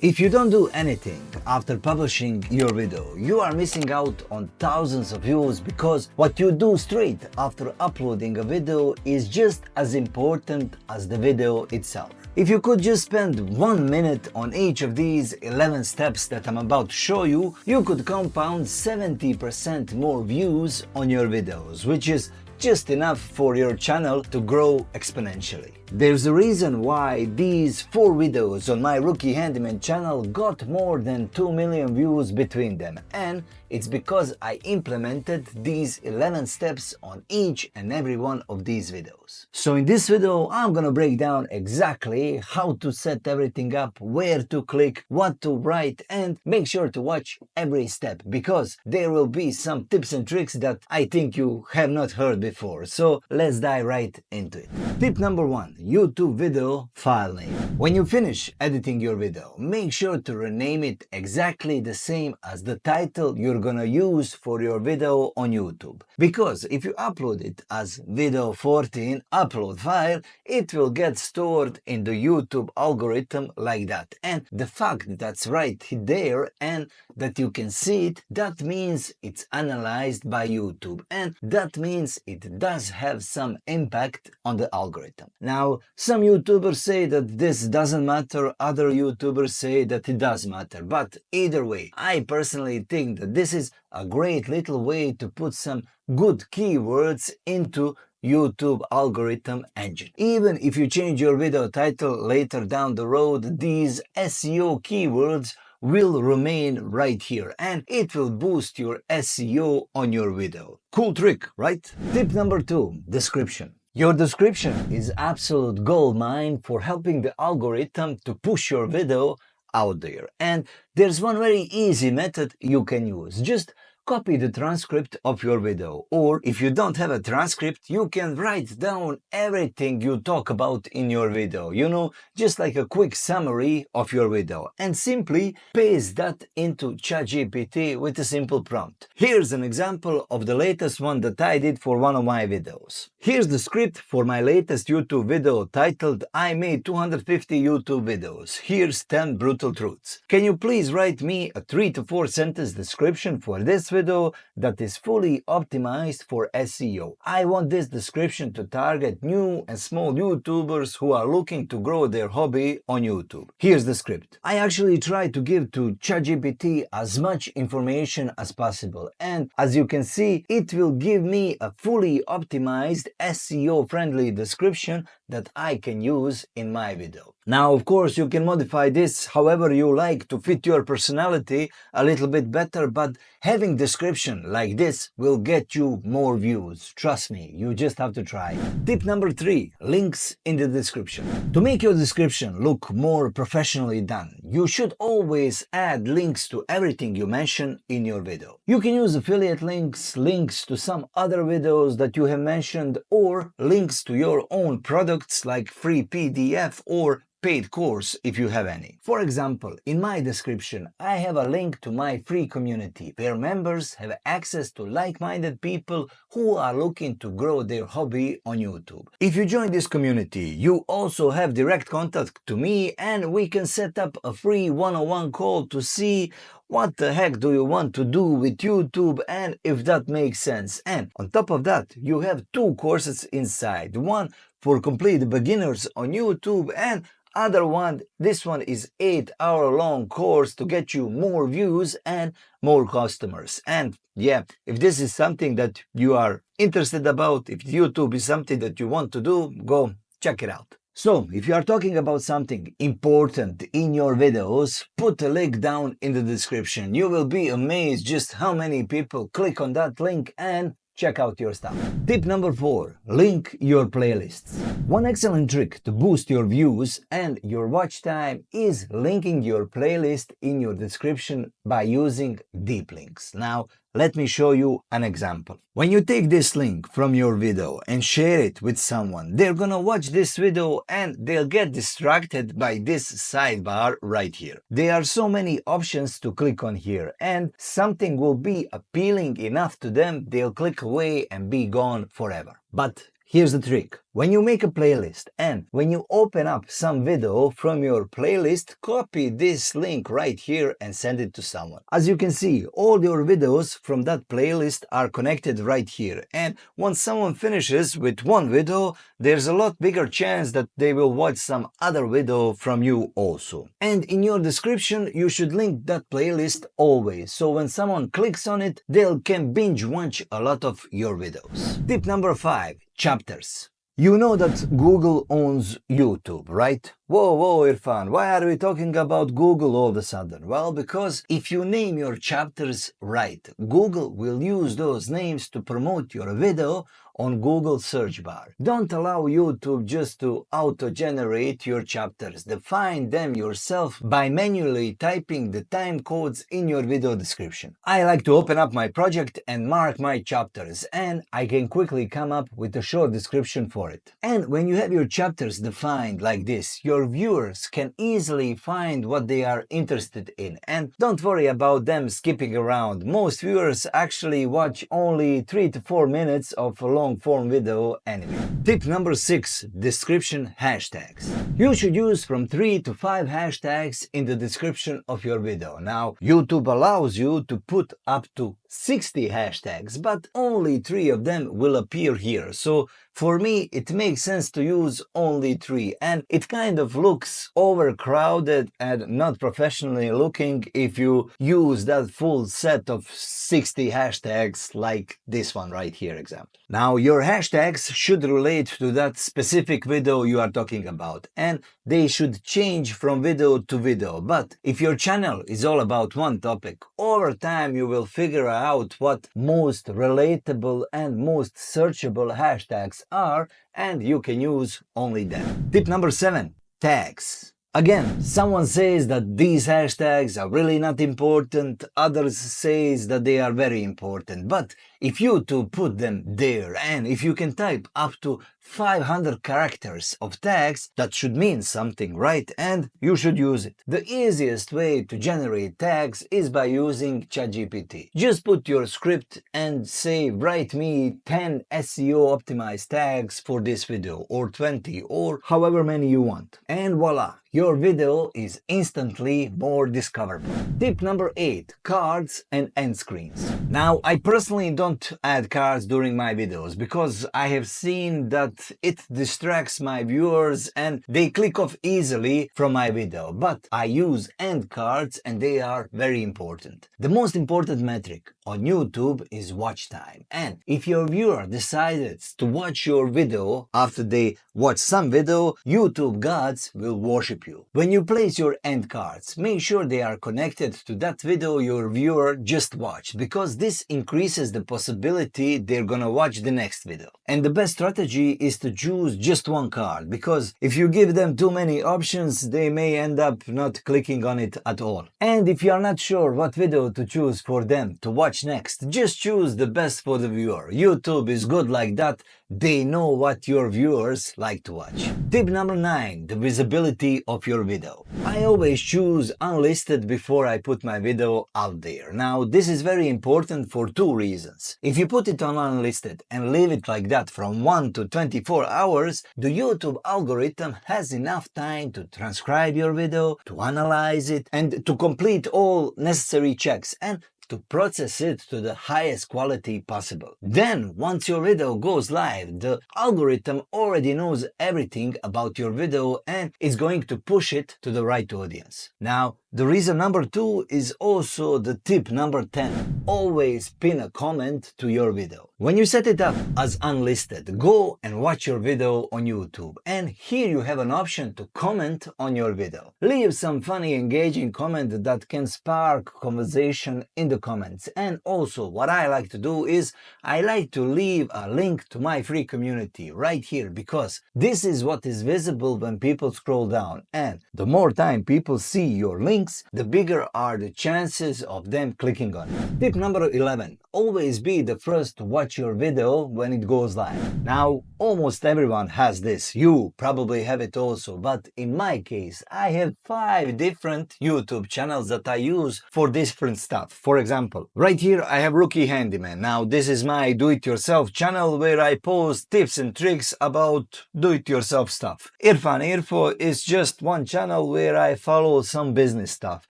If you don't do anything after publishing your video, you are missing out on thousands of views because what you do straight after uploading a video is just as important as the video itself. If you could just spend 1 minute on each of these 11 steps that I'm about to show you, you could compound 70% more views on your videos, which is just enough for your channel to grow exponentially. There's a reason why these 4 videos on my Rookie Handyman channel got more than 2 million views between them, and it's because I implemented these 11 steps on each and every one of these videos. So in this video I'm gonna break down exactly how to set everything up, where to click, what to write, and make sure to watch every step because there will be some tips and tricks that I think you have not heard before. So let's dive right into it. Tip number 1. YouTube video file name. When you finish editing your video, make sure to rename it exactly the same as the title you're gonna use for your video on YouTube. Because if you upload it as video 14 upload file, it will get stored in the YouTube algorithm like that. And the fact that's right there and that you can see it, that means it's analyzed by YouTube, and that means it does have some impact on the algorithm. Now, some YouTubers say that this doesn't matter, other YouTubers say that it does matter, but either way, I personally think that this is a great little way to put some good keywords into YouTube algorithm engine. Even if you change your video title later down the road, these SEO keywords will remain right here and it will boost your SEO on your video. Cool trick, right? Tip number 2, description. Your description is absolute gold mine for helping the algorithm to push your video out there. And there's one very easy method you can use. Just copy the transcript of your video, or if you don't have a transcript, you can write down everything you talk about in your video, just like a quick summary of your video, and simply paste that into ChatGPT with a simple prompt. Here's an example of the latest one that I did for one of my videos. Here's the script for my latest YouTube video titled I made 250 YouTube videos. Here's 10 brutal truths. Can you please write me a 3 to 4 sentence description for this video that is fully optimized for SEO. I want this description to target new and small YouTubers who are looking to grow their hobby on YouTube. Here's the script. I actually try to give to ChatGPT as much information as possible, and as you can see, it will give me a fully optimized SEO friendly description that I can use in my video. Now, of course, you can modify this however you like to fit your personality a little bit better, but having description like this will get you more views. Trust me, you just have to try. Tip number 3, links in the description. To make your description look more professionally done, you should always add links to everything you mention in your video. You can use affiliate links, links to some other videos that you have mentioned, or links to your own products like free PDF or paid course if you have any. For example, in my description, I have a link to my free community where members have access to like-minded people who are looking to grow their hobby on YouTube. If you join this community, you also have direct contact to me and we can set up a free one-on-one call to see what the heck do you want to do with YouTube and if that makes sense. And on top of that, you have 2 courses inside. One for complete beginners on YouTube, and other one, this one is 8-hour-long course to get you more views and more customers. And yeah, if this is something that you are interested about, if YouTube is something that you want to do, go check it out. So, if you are talking about something important in your videos, put a link down in the description. You will be amazed just how many people click on that link and check out your stuff. Tip number 4, link your playlists. One excellent trick to boost your views and your watch time is linking your playlist in your description by using deep links. Now, let me show you an example. When you take this link from your video and share it with someone, they're gonna watch this video and they'll get distracted by this sidebar right here. There are so many options to click on here, and something will be appealing enough to them, they'll click away and be gone forever. But Here's the trick. When you make a playlist and when you open up some video from your playlist, copy this link right here and send it to someone. As you can see, all your videos from that playlist are connected right here. And once someone finishes with one video, there's a lot bigger chance that they will watch some other video from you also. And in your description, you should link that playlist always. So when someone clicks on it, they can binge watch a lot of your videos. Tip number 5, chapters. You know that Google owns YouTube, right? Whoa, Irfan, why are we talking about Google all of a sudden? Well, because if you name your chapters right, Google will use those names to promote your video on Google search bar. Don't allow YouTube just to auto-generate your chapters. Define them yourself by manually typing the time codes in your video description. I like to open up my project and mark my chapters, and I can quickly come up with a short description for it. And when you have your chapters defined like this, your viewers can easily find what they are interested in. And don't worry about them skipping around. Most viewers actually watch only 3 to 4 minutes of a long form video anyway. Tip number 6, description hashtags. You should use from 3 to 5 hashtags in the description of your video. Now, YouTube allows you to put up to 60 hashtags, but only 3 of them will appear here. So for me, it makes sense to use only 3, and it kind of looks overcrowded and not professionally looking if you use that full set of 60 hashtags like this one right here example. Now, your hashtags should relate to that specific video you are talking about, and they should change from video to video. But if your channel is all about one topic, over time you will figure out what most relatable and most searchable hashtags are, and you can use only them. Tip number 7, tags. Again, someone says that these hashtags are really not important, others says that they are very important. But if you two put them there, and if you can type up to 500 characters of tags, that should mean something, right? And you should use it. The easiest way to generate tags is by using ChatGPT. Just put your script and say, write me 10 SEO optimized tags for this video, or 20, or however many you want. And voila! Your video is instantly more discoverable. Tip number 8, cards and end screens. Now, I personally don't add cards during my videos because I have seen that it distracts my viewers and they click off easily from my video. But I use end cards and they are very important. The most important metric on YouTube is watch time. And if your viewer decided to watch your video after they watch some video, YouTube gods will worship you. When you place your end cards, make sure they are connected to that video your viewer just watched, because this increases the possibility they're gonna watch the next video. And the best strategy is to choose just one card, because if you give them too many options, they may end up not clicking on it at all. And if you are not sure what video to choose for them to watch next, just choose the best for the viewer. YouTube is good like that. They know what your viewers like to watch. Tip number 9, the visibility of your video. I always choose unlisted before I put my video out there. Now, this is very important for 2 reasons. If you put it on unlisted and leave it like that from 1 to 24 hours, the YouTube algorithm has enough time to transcribe your video, to analyze it, and to complete all necessary checks, and to process it to the highest quality possible. Then, once your video goes live, the algorithm already knows everything about your video and is going to push it to the right audience. Now, the reason number 2 is also the tip number 10. Always pin a comment to your video. When you set it up as unlisted, go and watch your video on YouTube. And here you have an option to comment on your video. Leave some funny, engaging comment that can spark conversation in the comments. And also, what I like to do is I like to leave a link to my free community right here, because this is what is visible when people scroll down. And the more time people see your link, links, the bigger are the chances of them clicking on it. Tip number 11. Always be the first to watch your video when it goes live. Now, almost everyone has this. You probably have it also, but in my case, I have 5 different YouTube channels that I use for different stuff. For example, right here I have Rookie Handyman. Now, this is my do-it-yourself channel where I post tips and tricks about do-it-yourself stuff. Irfan Info is just one channel where I follow some business stuff.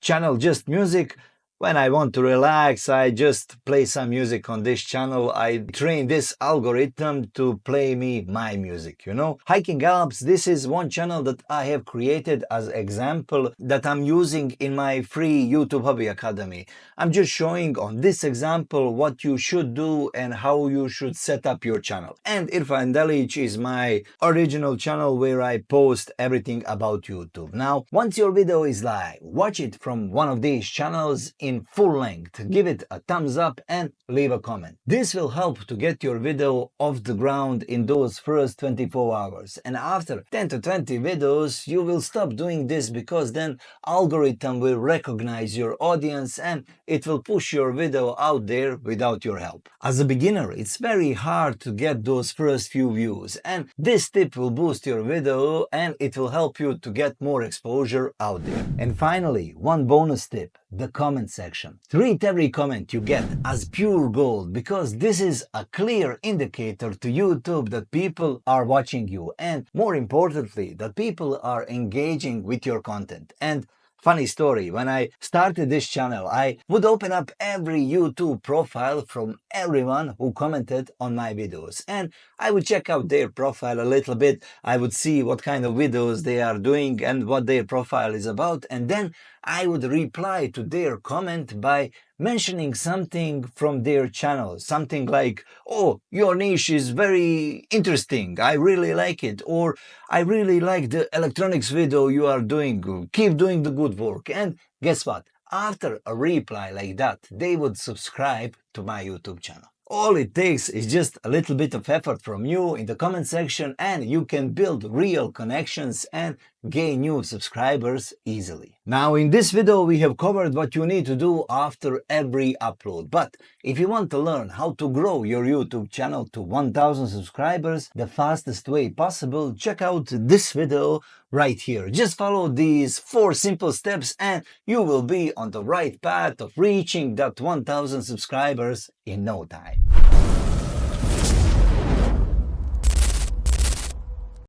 Channel Just Music. When I want to relax, I just play some music on this channel. I train this algorithm to play me my music, you know. Hiking Alps, this is one channel that I have created as example that I'm using in my free YouTube Hobby Academy. I'm just showing on this example what you should do and how you should set up your channel. And Irfan Delic is my original channel where I post everything about YouTube. Now, once your video is live, watch it from one of these channels in full length, give it a thumbs up and leave a comment. This will help to get your video off the ground in those first 24 hours. And after 10 to 20 videos, you will stop doing this because then algorithm will recognize your audience and it will push your video out there without your help. As a beginner, it's very hard to get those first few views, and this tip will boost your video and it will help you to get more exposure out there. And finally, one bonus tip. The comment section. Treat every comment you get as pure gold because this is a clear indicator to YouTube that people are watching you and more importantly that people are engaging with your content. And funny story, when I started this channel, I would open up every YouTube profile from everyone who commented on my videos and I would check out their profile a little bit. I would see what kind of videos they are doing and what their profile is about, and then I would reply to their comment by mentioning something from their channel, something like, oh, your niche is very interesting, I really like it, or I really like the electronics video you are doing, keep doing the good work. And guess what? After a reply like that, they would subscribe to my YouTube channel. All it takes is just a little bit of effort from you in the comment section and you can build real connections and gain new subscribers easily. Now in this video we have covered what you need to do after every upload, but if you want to learn how to grow your YouTube channel to 1000 subscribers the fastest way possible, check out this video right here. Just follow these 4 simple steps and you will be on the right path of reaching that 1000 subscribers in no time.